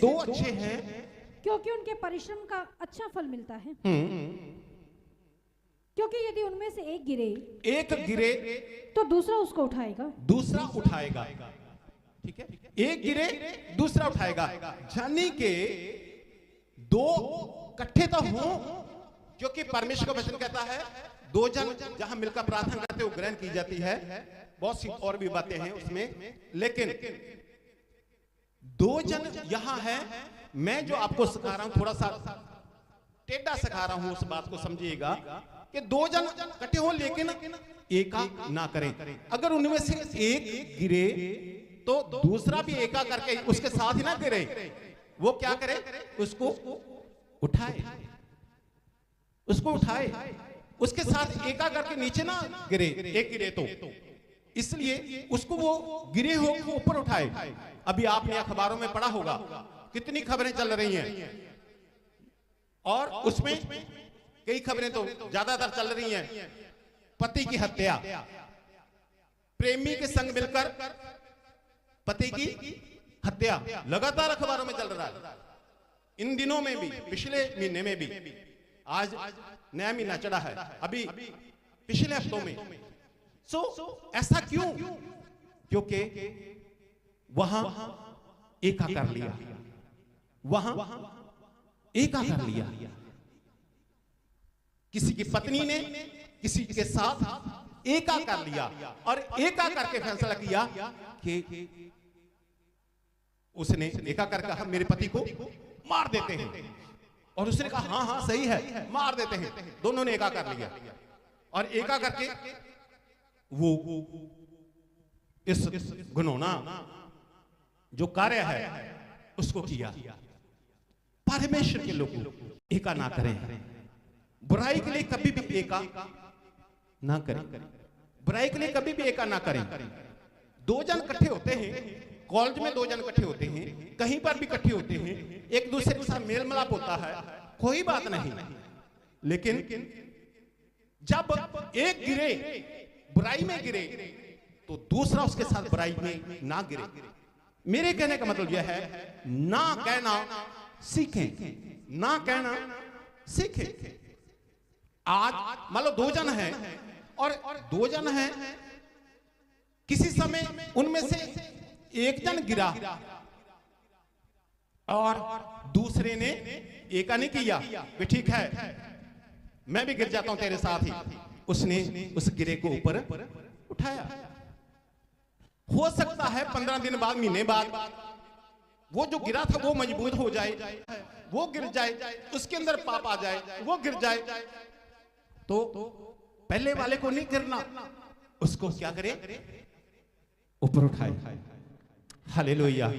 दो अच्छे हैं क्योंकि उनके परिश्रम का अच्छा फल मिलता है। क्योंकि यदि उनमें से एक गिरे तो दूसरा उसको उठाएगा। ठीक है, एक गिरे दूसरा उठाएगा, यानी के दो इकट्ठे तो हों, क्योंकि परमेश्वर का वचन कहता है दो जन जहां मिलकर प्रार्थना करते हो ग्रहण की जाती है। बहुत सी और भी बातें हैं उसमें, लेकिन दो जन यहां है। मैं जो आपको सिखा रहा हूं थोड़ा सा टेढ़ा सिखा रहा हूं, उस बात को समझिएगा कि दो जन इकट्ठे हो लेकिन एका ना करें। अगर उनमें से एक गिरे तो दूसरा भी एका करके उसके साथ ही ना गिरे, वो क्या करे, उसको उठाए, उसके साथ एका करके नीचे ना गिरे, एक गिरे तो इसलिए उसको वो गिरे हो वो ऊपर उठाए। अभी आपने अखबारों में पढ़ा होगा कितनी खबरें चल रही हैं, और उसमें कई खबरें तो ज्यादातर चल रही हैं पति की हत्या, प्रेमी के संग मिलकर पति की हत्या, लगातार अखबारों में चल रहा है। इन दिनों में भी, पिछले महीने में भी, आज नया महीना चढ़ा है, अभी पिछले हफ्तों में। ऐसा क्यों? क्योंकि वहां एका कर लिया, किसी की पत्नी ने किसी के साथ एका कर लिया, और एका करके फैसला किया कि उसने एका कर कहा मेरे पति को मार देते हैं, और उसने कहा हाँ हाँ सही है मार देते हैं। दोनों ने एका कर लिया, और एका करके वो इस घिनौना जो कार्य है उसको किया। परमेश्वर के लोग एका ना करें, बुराई के लिए कभी भी एका ना करें, बुराई के लिए कभी भी एका ना करें। दो जन इकट्ठे होते हैं, कॉलेज में दो जन इकट्ठे होते हैं, कहीं पर भी इकट्ठे होते हैं, एक दूसरे के साथ मेल मिलाप होता है, कोई बात नहीं। लेकिन जब एक गिरे, बुराई में गिरे, तो दूसरा उसके साथ बुराई में ना गिरे। मेरे कहने का मतलब यह है ना कहना सीखें, ना कहना सीखें। आज मान लो दो जन हैं, और दो जन हैं, किसी समय उनमें से एक जन गिरा और दूसरे ने एका नहीं किया कि ठीक है मैं भी गिर जाता हूं तेरे साथ ही, उसने उस गिरे को ऊपर उठाया। हो सकता है 15 दिन बाद, महीने बाद वो जो गिरा था वो मजबूत हो जाए, वो गिर जाए, उसके अंदर पाप आ जाए, वो गिर जाए, तो पहले वाले को नहीं गिरना, उसको क्या करे, ऊपर उठाए। हालेलुया।